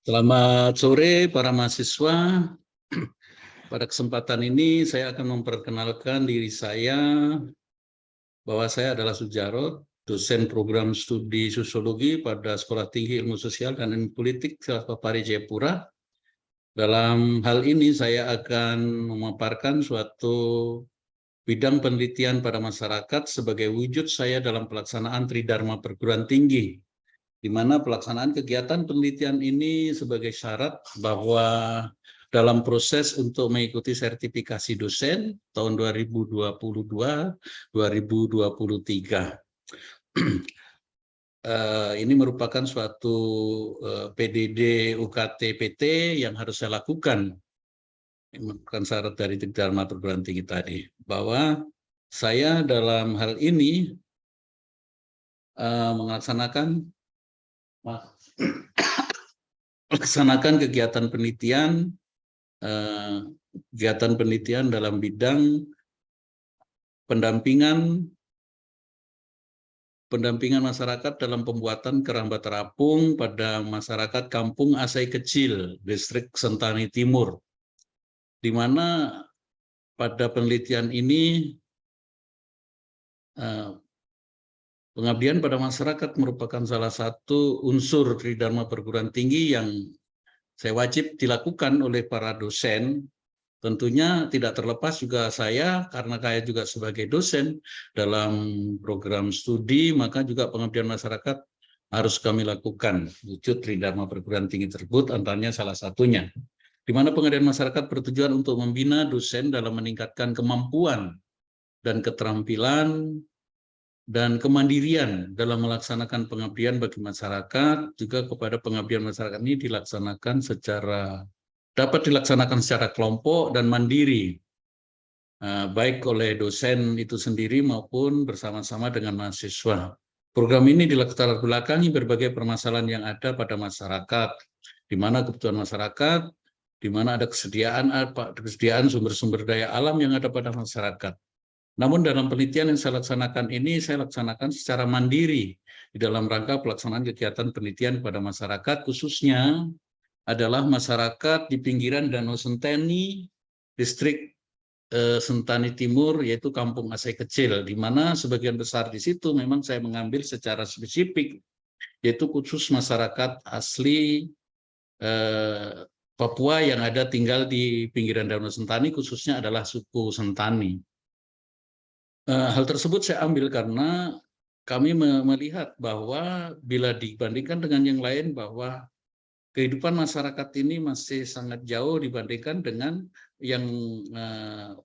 Selamat sore para mahasiswa. Pada kesempatan ini saya akan memperkenalkan diri saya bahwa saya adalah Sudjarot, dosen program studi sosiologi pada Sekolah Tinggi Ilmu Sosial dan Ilmu Politik Papari Jayapura. Dalam hal ini saya akan memaparkan suatu bidang penelitian pada masyarakat sebagai wujud saya dalam pelaksanaan Tridharma perguruan tinggi, di mana pelaksanaan kegiatan penelitian ini sebagai syarat bahwa dalam proses untuk mengikuti sertifikasi dosen tahun 2022-2023. Ini merupakan suatu PDD UKT PT yang harus saya lakukan. Ini merupakan syarat dari Tridharma perguruan tinggi tadi, bahwa saya dalam hal ini melaksanakan kegiatan penelitian dalam bidang pendampingan masyarakat dalam pembuatan keramba terapung pada masyarakat Kampung Asai Kecil, Distrik Sentani Timur, di mana pada penelitian ini pengabdian pada masyarakat merupakan salah satu unsur Tridharma perguruan tinggi yang saya wajib dilakukan oleh para dosen. Tentunya tidak terlepas juga saya, karena saya juga sebagai dosen dalam program studi, maka juga pengabdian masyarakat harus kami lakukan. Wujud Tridharma perguruan tinggi tersebut antaranya salah satunya, di mana pengabdian masyarakat bertujuan untuk membina dosen dalam meningkatkan kemampuan dan keterampilan dan kemandirian dalam melaksanakan pengabdian bagi masyarakat. Juga kepada pengabdian masyarakat ini dapat dilaksanakan secara kelompok dan mandiri, baik oleh dosen itu sendiri maupun bersama-sama dengan mahasiswa. Program ini dilatar belakangi berbagai permasalahan yang ada pada masyarakat, di mana kebutuhan masyarakat, di mana ada kesediaan sumber-sumber daya alam yang ada pada masyarakat. Namun dalam penelitian yang saya laksanakan ini, saya laksanakan secara mandiri di dalam rangka pelaksanaan kegiatan penelitian pada masyarakat, khususnya adalah masyarakat di pinggiran Danau Sentani, Distrik Sentani Timur, yaitu Kampung Asai Kecil, di mana sebagian besar di situ memang saya mengambil secara spesifik, yaitu khusus masyarakat asli Papua yang ada tinggal di pinggiran Danau Sentani, khususnya adalah suku Sentani. Hal tersebut saya ambil karena kami melihat bahwa bila dibandingkan dengan yang lain, bahwa kehidupan masyarakat ini masih sangat jauh dibandingkan dengan yang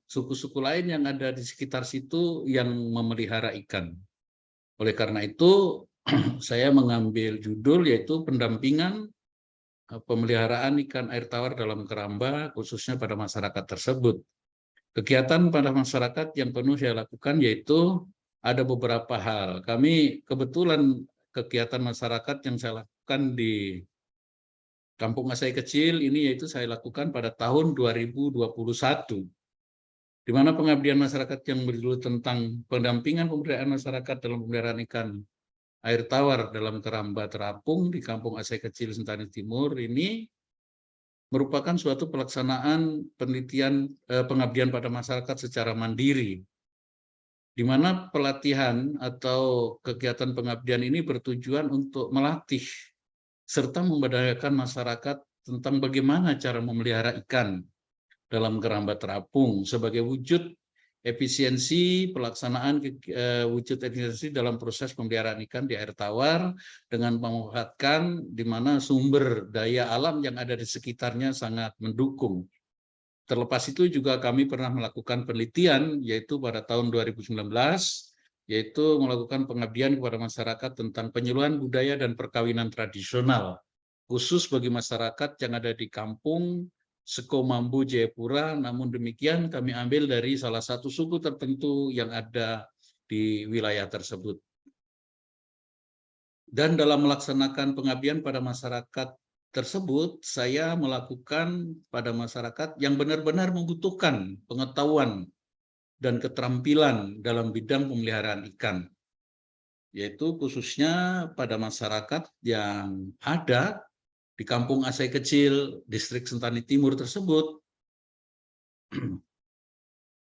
suku-suku lain yang ada di sekitar situ yang memelihara ikan. Oleh karena itu, saya mengambil judul yaitu pendampingan pemeliharaan ikan air tawar dalam keramba, khususnya pada masyarakat tersebut. Kegiatan pada masyarakat yang penuh saya lakukan yaitu ada beberapa hal. Kami kebetulan kegiatan masyarakat yang saya lakukan di Kampung Asai Kecil ini yaitu saya lakukan pada tahun 2021, di mana pengabdian masyarakat yang berjudul tentang pendampingan pemberdayaan masyarakat dalam pemeliharaan ikan air tawar dalam keramba terapung di Kampung Asai Kecil Sentani Timur ini merupakan suatu pelaksanaan penelitian pengabdian pada masyarakat secara mandiri, di mana pelatihan atau kegiatan pengabdian ini bertujuan untuk melatih serta memberdayakan masyarakat tentang bagaimana cara memelihara ikan dalam keramba terapung sebagai wujud efisiensi pelaksanaan wujud efisiensi dalam proses pemeliharaan ikan di air tawar dengan memanfaatkan di mana sumber daya alam yang ada di sekitarnya sangat mendukung. Terlepas itu juga kami pernah melakukan penelitian yaitu pada tahun 2019, yaitu melakukan pengabdian kepada masyarakat tentang penyuluhan budaya dan perkawinan tradisional khusus bagi masyarakat yang ada di kampung Sekomambu Jayapura. Namun demikian kami ambil dari salah satu suku tertentu yang ada di wilayah tersebut. Dan dalam melaksanakan pengabdian pada masyarakat tersebut, saya melakukan pada masyarakat yang benar-benar membutuhkan pengetahuan dan keterampilan dalam bidang pemeliharaan ikan, yaitu khususnya pada masyarakat yang ada Di kampung Asai Kecil, distrik Sentani Timur tersebut,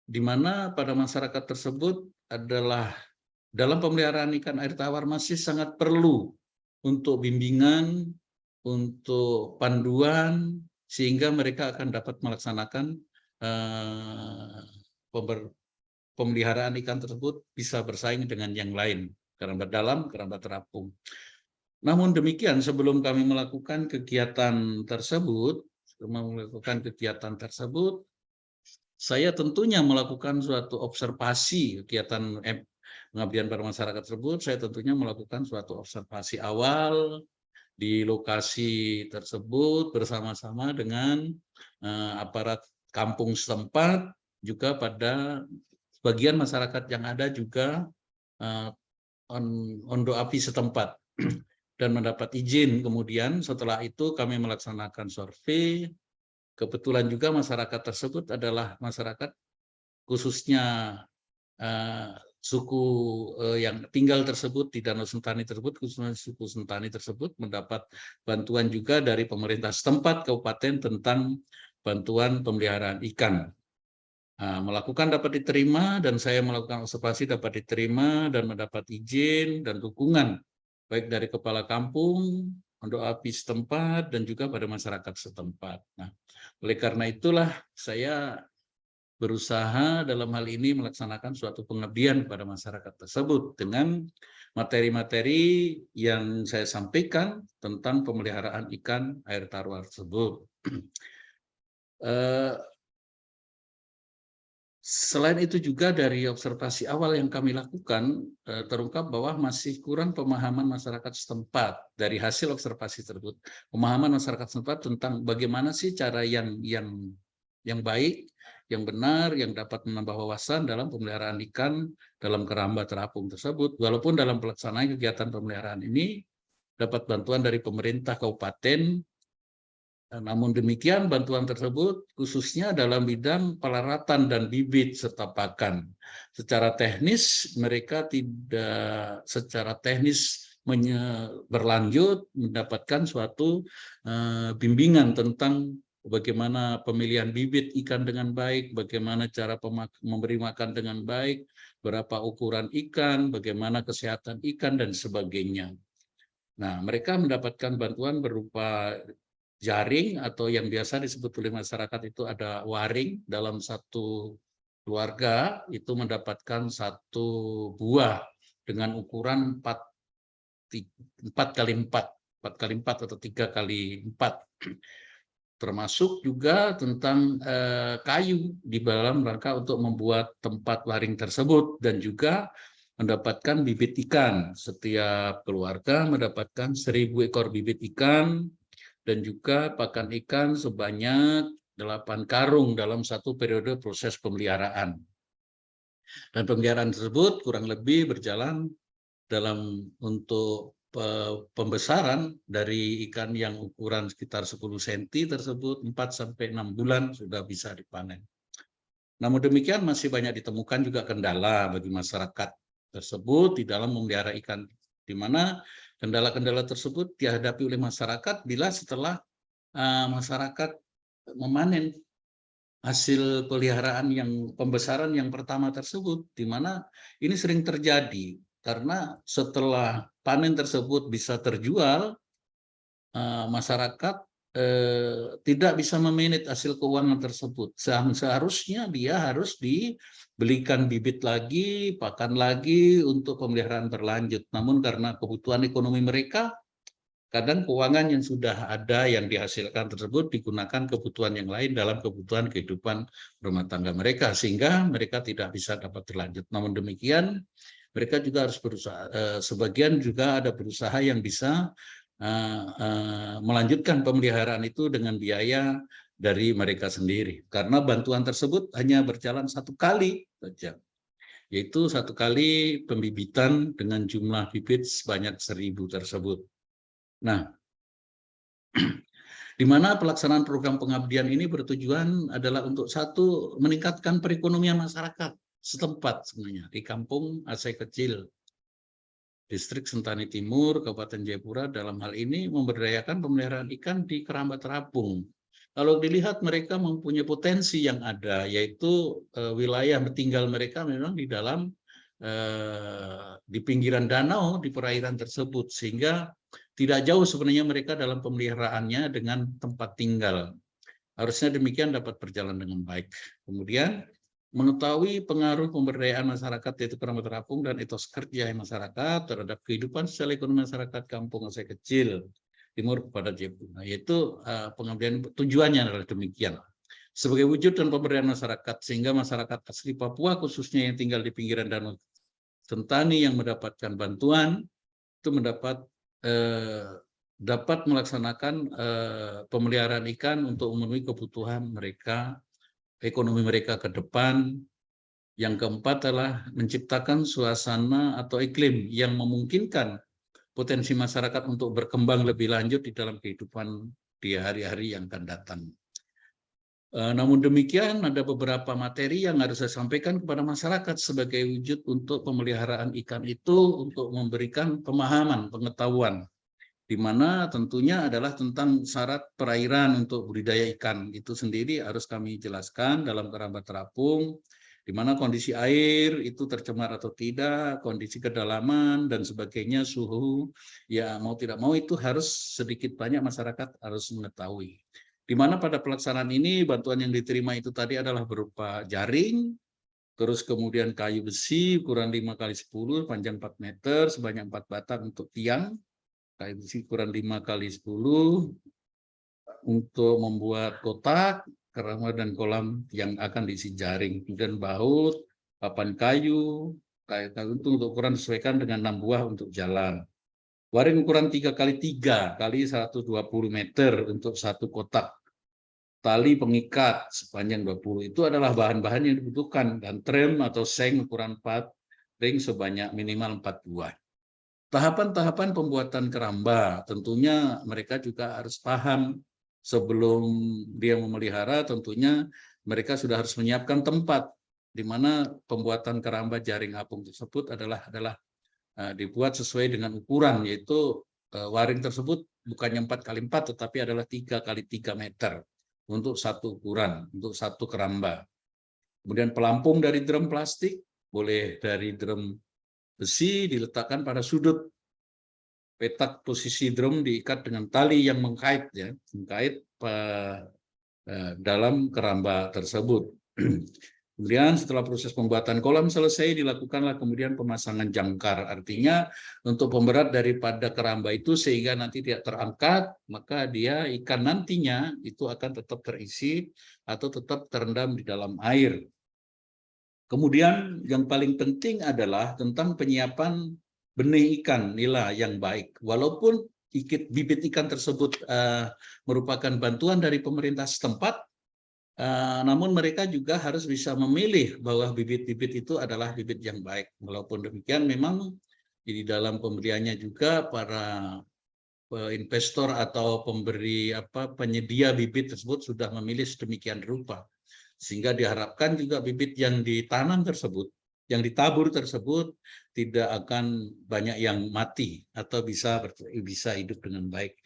di mana pada masyarakat tersebut adalah dalam pemeliharaan ikan air tawar masih sangat perlu untuk bimbingan, untuk panduan, sehingga mereka akan dapat melaksanakan pemeliharaan ikan tersebut bisa bersaing dengan yang lain, kerambat dalam, kerambat terapung. Namun demikian, sebelum kami melakukan kegiatan tersebut, saya tentunya melakukan suatu observasi kegiatan pengabdian pada masyarakat tersebut. Saya tentunya melakukan suatu observasi awal di lokasi tersebut bersama-sama dengan aparat kampung setempat, juga pada sebagian masyarakat yang ada juga ondo api setempat dan mendapat izin. Kemudian setelah itu kami melaksanakan survei. Kebetulan juga masyarakat tersebut adalah masyarakat khususnya suku yang tinggal tersebut di Danau Sentani tersebut, khususnya suku Sentani tersebut mendapat bantuan juga dari pemerintah setempat kabupaten tentang bantuan pemeliharaan ikan. Melakukan dapat diterima, dan saya melakukan observasi dapat diterima dan mendapat izin dan dukungan baik dari kepala kampung, ondo api setempat, dan juga pada masyarakat setempat. Nah, oleh karena itulah saya berusaha dalam hal ini melaksanakan suatu pengabdian pada masyarakat tersebut dengan materi-materi yang saya sampaikan tentang pemeliharaan ikan air tawar tersebut. Selain itu juga dari observasi awal yang kami lakukan, terungkap bahwa masih kurang pemahaman masyarakat setempat dari hasil observasi tersebut. Pemahaman masyarakat setempat tentang bagaimana sih cara yang baik, yang benar, yang dapat menambah wawasan dalam pemeliharaan ikan dalam kerambat terapung tersebut. Walaupun dalam pelaksanaan kegiatan pemeliharaan ini dapat bantuan dari pemerintah kabupaten, namun demikian bantuan tersebut khususnya dalam bidang pelaratan dan bibit serta pakan. Secara teknis mereka tidak secara teknis berlanjut mendapatkan suatu bimbingan tentang bagaimana pemilihan bibit ikan dengan baik, bagaimana cara memberi makan dengan baik, berapa ukuran ikan, bagaimana kesehatan ikan, dan sebagainya. Nah, mereka mendapatkan bantuan berupa jaring atau yang biasa disebut oleh masyarakat itu ada waring. Dalam satu keluarga itu mendapatkan satu buah dengan ukuran 4 kali 4 atau 3 kali 4. Termasuk juga tentang kayu di dalam rangka untuk membuat tempat waring tersebut, dan juga mendapatkan bibit ikan. Setiap keluarga mendapatkan 1.000 ekor bibit ikan dan juga pakan ikan sebanyak 8 karung dalam satu periode proses pemeliharaan. Dan pemeliharaan tersebut kurang lebih berjalan dalam untuk pembesaran dari ikan yang ukuran sekitar 10 cm tersebut 4-6 bulan sudah bisa dipanen. Namun demikian masih banyak ditemukan juga kendala bagi masyarakat tersebut di dalam memelihara ikan, di mana kendala-kendala tersebut dihadapi oleh masyarakat bila setelah masyarakat memanen hasil peliharaan yang pembesaran yang pertama tersebut, di mana ini sering terjadi karena setelah panen tersebut bisa terjual, masyarakat tidak bisa memanage hasil keuangan tersebut. Seharusnya dia harus dibelikan bibit lagi, pakan lagi untuk pemeliharaan berlanjut. Namun karena kebutuhan ekonomi mereka, kadang keuangan yang sudah ada yang dihasilkan tersebut digunakan kebutuhan yang lain dalam kebutuhan kehidupan rumah tangga mereka, sehingga mereka tidak bisa dapat berlanjut. Namun demikian, mereka juga harus berusaha, sebagian juga ada berusaha yang bisa melanjutkan pemeliharaan itu dengan biaya dari mereka sendiri. Karena bantuan tersebut hanya berjalan 1 kali saja, yaitu 1 kali pembibitan dengan jumlah bibit sebanyak 1.000 tersebut. Nah, di mana pelaksanaan program pengabdian ini bertujuan adalah untuk satu, meningkatkan perekonomian masyarakat setempat sebenarnya di kampung Asai Kecil. Distrik Sentani Timur, Kabupaten Jayapura dalam hal ini memberdayakan pemeliharaan ikan di Keramba Terapung. Kalau dilihat mereka mempunyai potensi yang ada, yaitu wilayah tinggal mereka memang di dalam di pinggiran danau di perairan tersebut, sehingga tidak jauh sebenarnya mereka dalam pemeliharaannya dengan tempat tinggal. Harusnya demikian dapat berjalan dengan baik. Kemudian mengetahui pengaruh pemberdayaan masyarakat yaitu Keramba Terapung dan etos kerja masyarakat terhadap kehidupan sosial ekonomi masyarakat kampung Aceh Kecil Timur kepada Jayapura, yaitu pengambilan tujuannya adalah demikian. Sebagai wujud dan pemberdayaan masyarakat sehingga masyarakat asli Papua khususnya yang tinggal di pinggiran Danau Sentani yang mendapatkan bantuan itu dapat melaksanakan pemeliharaan ikan untuk memenuhi kebutuhan mereka, ekonomi mereka ke depan. Yang keempat adalah menciptakan suasana atau iklim yang memungkinkan potensi masyarakat untuk berkembang lebih lanjut di dalam kehidupan di hari-hari yang akan datang. Namun demikian, ada beberapa materi yang harus saya sampaikan kepada masyarakat sebagai wujud untuk pemeliharaan ikan itu untuk memberikan pemahaman, pengetahuan, di mana tentunya adalah tentang syarat perairan untuk budidaya ikan. Itu sendiri harus kami jelaskan dalam Keramba Terapung, di mana kondisi air itu tercemar atau tidak, kondisi kedalaman, dan sebagainya, suhu, ya mau tidak mau itu harus sedikit banyak masyarakat harus mengetahui. Di mana pada pelaksanaan ini bantuan yang diterima itu tadi adalah berupa jaring, terus kemudian kayu besi ukuran 5x10, panjang 4 meter, sebanyak 4 batang untuk tiang, kayu besi ukuran 5x10 untuk membuat kotak, keramba dan kolam yang akan diisi jaring, kemudian baut, papan kayu, kayu itu untuk ukuran disesuaikan dengan 6 buah untuk jalan. Waring ukuran 3x3 kali 120 meter untuk satu kotak. Tali pengikat sepanjang 20 itu adalah bahan-bahan yang dibutuhkan, dan trem atau seng ukuran 4 ring sebanyak minimal 4 buah. Tahapan-tahapan pembuatan keramba tentunya mereka juga harus paham sebelum dia memelihara. Tentunya mereka sudah harus menyiapkan tempat di mana pembuatan keramba jaring apung tersebut adalah dibuat sesuai dengan ukuran, yaitu waring tersebut bukannya 4x4 tetapi adalah 3x3 meter untuk satu ukuran, untuk satu keramba. Kemudian pelampung dari drum plastik, boleh dari drum besi, diletakkan pada sudut. Petak posisi drum diikat dengan tali yang mengkait, ya, mengkait dalam keramba tersebut. Kemudian setelah proses pembuatan kolam selesai, dilakukanlah kemudian pemasangan jangkar. Artinya untuk pemberat daripada keramba itu sehingga nanti tidak terangkat, maka dia ikan nantinya itu akan tetap terisi atau tetap terendam di dalam air. Kemudian yang paling penting adalah tentang penyiapan benih ikan nila yang baik. Walaupun bibit ikan tersebut merupakan bantuan dari pemerintah setempat, namun mereka juga harus bisa memilih bahwa bibit-bibit itu adalah bibit yang baik. Walaupun demikian memang di dalam pembeliannya juga para investor atau penyedia bibit tersebut sudah memilih sedemikian rupa. Sehingga diharapkan juga bibit yang ditanam tersebut, yang ditabur tersebut tidak akan banyak yang mati atau bisa hidup dengan baik.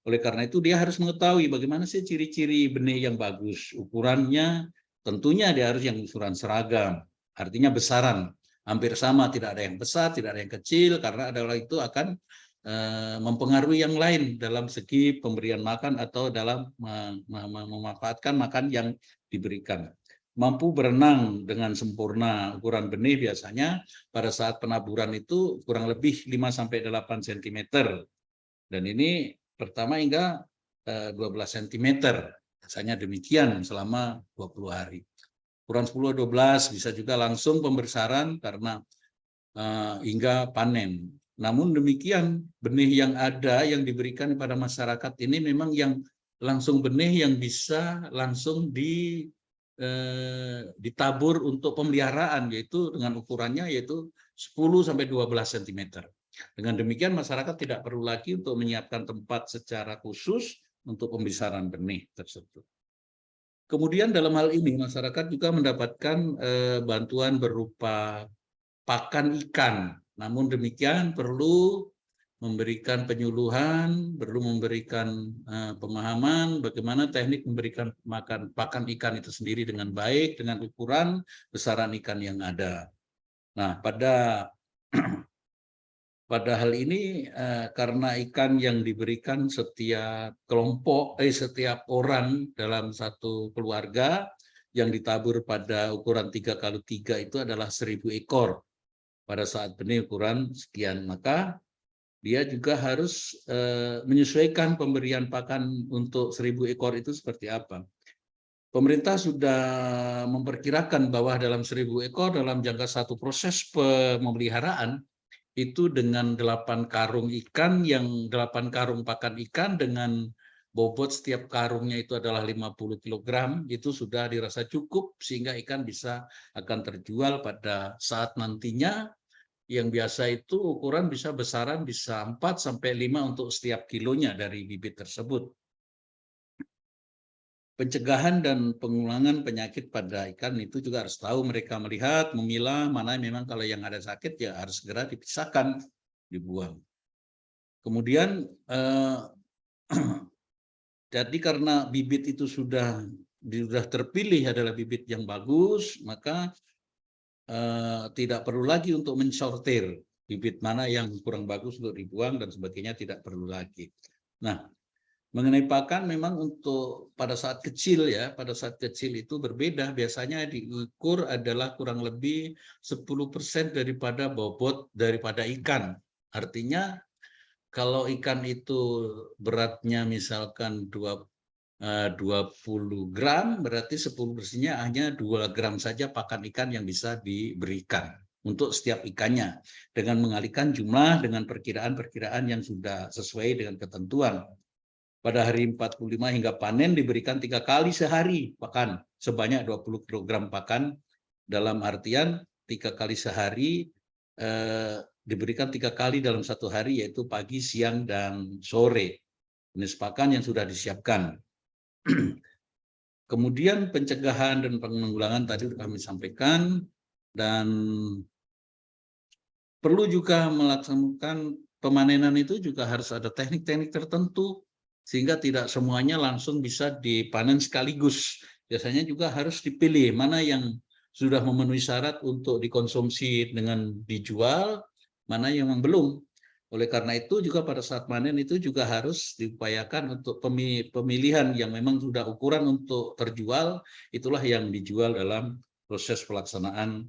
Oleh karena itu dia harus mengetahui bagaimana sih ciri-ciri benih yang bagus. Ukurannya tentunya dia harus yang ukuran seragam, artinya besaran hampir sama, tidak ada yang besar, tidak ada yang kecil, karena adalah itu akan mempengaruhi yang lain dalam segi pemberian makan atau dalam memanfaatkan makan yang diberikan. Mampu berenang dengan sempurna. Ukuran benih biasanya pada saat penaburan itu kurang lebih 5-8 cm. Dan ini pertama hingga 12 cm. Biasanya demikian selama 20 hari. Ukuran 10-12 bisa juga langsung pembesaran karena hingga panen. Namun demikian benih yang ada yang diberikan kepada masyarakat ini memang yang langsung benih yang bisa langsung ditabur untuk pemeliharaan, yaitu dengan ukurannya yaitu 10-12 cm. Dengan demikian masyarakat tidak perlu lagi untuk menyiapkan tempat secara khusus untuk pembesaran benih tersebut. Kemudian dalam hal ini masyarakat juga mendapatkan bantuan berupa pakan ikan Namun demikian perlu memberikan penyuluhan, perlu memberikan pemahaman bagaimana teknik memberikan pakan ikan itu sendiri dengan baik, dengan ukuran besaran ikan yang ada. Nah, pada hal ini karena ikan yang diberikan setiap kelompok, setiap orang dalam satu keluarga yang ditabur pada ukuran 3x3 itu adalah 1.000 ekor. Pada saat benih ukuran sekian, maka dia juga harus menyesuaikan pemberian pakan untuk 1.000 ekor itu seperti apa. Pemerintah sudah memperkirakan bahwa dalam 1.000 ekor dalam jangka satu proses pemeliharaan itu dengan 8 karung ikan, yang 8 karung pakan ikan dengan bobot setiap karungnya itu adalah 50 kg, itu sudah dirasa cukup sehingga ikan bisa akan terjual pada saat nantinya, yang biasa itu ukuran bisa besaran bisa 4-5 untuk setiap kilonya dari bibit tersebut. Pencegahan dan pengulangan penyakit pada ikan itu juga harus tahu, mereka melihat, memilah mana memang kalau yang ada sakit ya harus segera dipisahkan, dibuang. Kemudian jadi karena bibit itu sudah terpilih adalah bibit yang bagus, maka tidak perlu lagi untuk mensortir bibit mana yang kurang bagus untuk dibuang dan sebagainya, tidak perlu lagi. Nah, mengenai pakan memang untuk pada saat kecil ya, pada saat kecil itu berbeda, biasanya diukur adalah kurang lebih 10% daripada bobot daripada ikan. Artinya kalau ikan itu beratnya misalkan 20 gram, berarti 10%-nya hanya 2 gram saja pakan ikan yang bisa diberikan untuk setiap ikannya, dengan mengalihkan jumlah dengan perkiraan-perkiraan yang sudah sesuai dengan ketentuan. Pada hari 45 hingga panen diberikan 3 kali sehari pakan sebanyak 20 kg pakan, dalam artian 3 kali sehari, diberikan 3 kali dalam satu hari, yaitu pagi, siang, dan sore. Jenis pakan yang sudah disiapkan. Kemudian pencegahan dan penanggulangan tadi kami sampaikan, dan perlu juga melaksanakan pemanenan itu juga harus ada teknik-teknik tertentu sehingga tidak semuanya langsung bisa dipanen sekaligus. Biasanya juga harus dipilih mana yang sudah memenuhi syarat untuk dikonsumsi dengan dijual, mana yang belum. Oleh karena itu juga pada saat panen itu juga harus diupayakan untuk pemilihan yang memang sudah ukuran untuk terjual, itulah yang dijual dalam proses pelaksanaan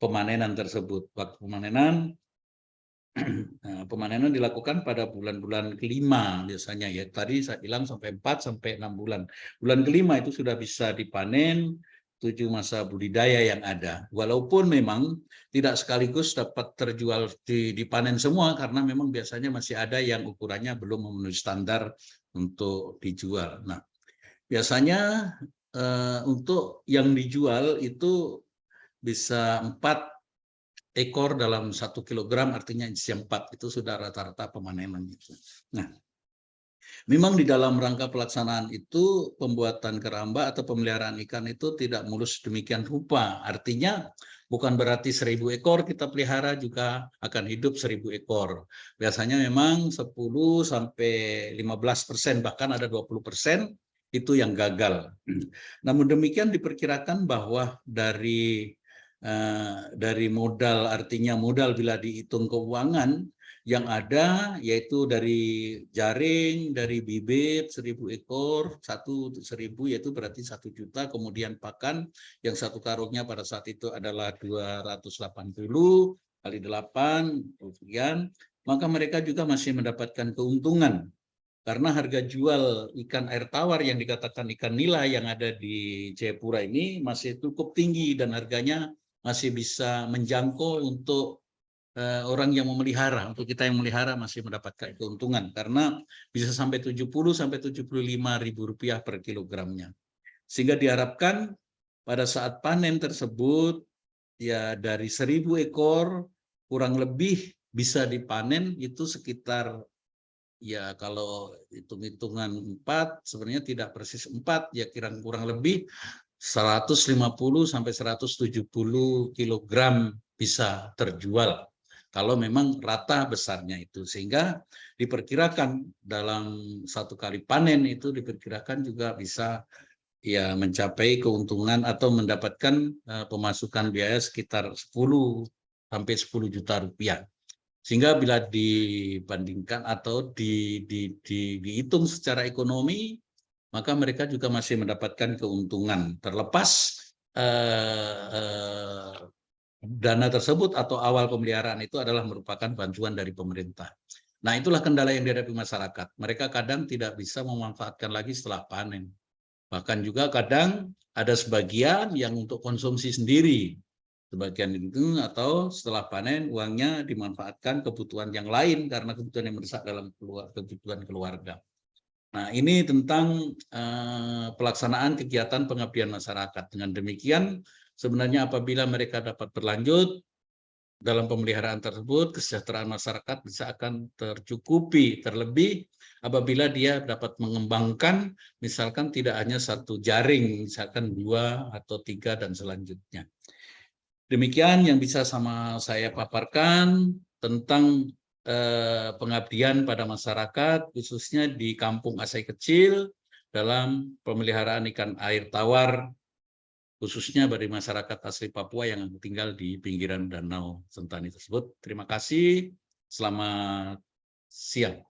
pemanenan tersebut. Waktu pemanenan dilakukan pada bulan-bulan kelima biasanya ya. Tadi saya bilang sampai 4-6 bulan. Bulan kelima itu sudah bisa dipanen 7 masa budidaya yang ada. Walaupun memang tidak sekaligus dapat terjual dipanen semua, karena memang biasanya masih ada yang ukurannya belum memenuhi standar untuk dijual. Nah, biasanya untuk yang dijual itu bisa 4 ekor dalam 1 kilogram, artinya isi 4 itu sudah rata-rata pemanenan itu. Nah, memang di dalam rangka pelaksanaan itu pembuatan keramba atau pemeliharaan ikan itu tidak mulus demikian rupa. Artinya bukan berarti 1.000 ekor kita pelihara juga akan hidup 1.000 ekor. Biasanya memang 10-15%, bahkan ada 20% itu yang gagal. Namun demikian diperkirakan bahwa dari modal, artinya modal bila dihitung keuangan yang ada, yaitu dari jaring, dari bibit 1.000 ekor, 1.000 yaitu berarti 1 juta, kemudian pakan yang satu karungnya pada saat itu adalah 280 kali 8, kemudian maka mereka juga masih mendapatkan keuntungan. Karena harga jual ikan air tawar yang dikatakan ikan nila yang ada di Jayapura ini masih cukup tinggi dan harganya masih bisa menjangkau untuk orang yang memelihara. Untuk kita yang memelihara masih mendapatkan keuntungan karena bisa sampai 70-75 ribu rupiah per kilogramnya. Sehingga diharapkan pada saat panen tersebut ya dari 1.000 ekor kurang lebih bisa dipanen itu sekitar, ya kalau hitung-hitungan 4 sebenarnya tidak persis 4, ya kurang lebih 150-170 kilogram bisa terjual kalau memang rata besarnya itu, sehingga diperkirakan dalam satu kali panen itu diperkirakan juga bisa ya mencapai keuntungan atau mendapatkan pemasukan biaya sekitar 10 sampai 10 juta rupiah. Sehingga bila dibandingkan atau dihitung secara ekonomi, maka mereka juga masih mendapatkan keuntungan terlepas dana tersebut atau awal pemeliharaan itu adalah merupakan bantuan dari pemerintah. Nah, itulah kendala yang dihadapi masyarakat. Mereka kadang tidak bisa memanfaatkan lagi setelah panen. Bahkan juga kadang ada sebagian yang untuk konsumsi sendiri. Sebagian itu atau setelah panen uangnya dimanfaatkan kebutuhan yang lain karena kebutuhan yang mendesak dalam kebutuhan keluarga. Nah, ini tentang pelaksanaan kegiatan pengabdian masyarakat. Dengan demikian, sebenarnya apabila mereka dapat berlanjut dalam pemeliharaan tersebut, kesejahteraan masyarakat bisa akan tercukupi, terlebih apabila dia dapat mengembangkan, misalkan tidak hanya satu jaring, misalkan 2 atau 3 dan selanjutnya. Demikian yang bisa saya paparkan tentang pengabdian pada masyarakat, khususnya di Kampung Asai Kecil dalam pemeliharaan ikan air tawar, khususnya bagi masyarakat asli Papua yang tinggal di pinggiran Danau Sentani tersebut. Terima kasih, selamat siang.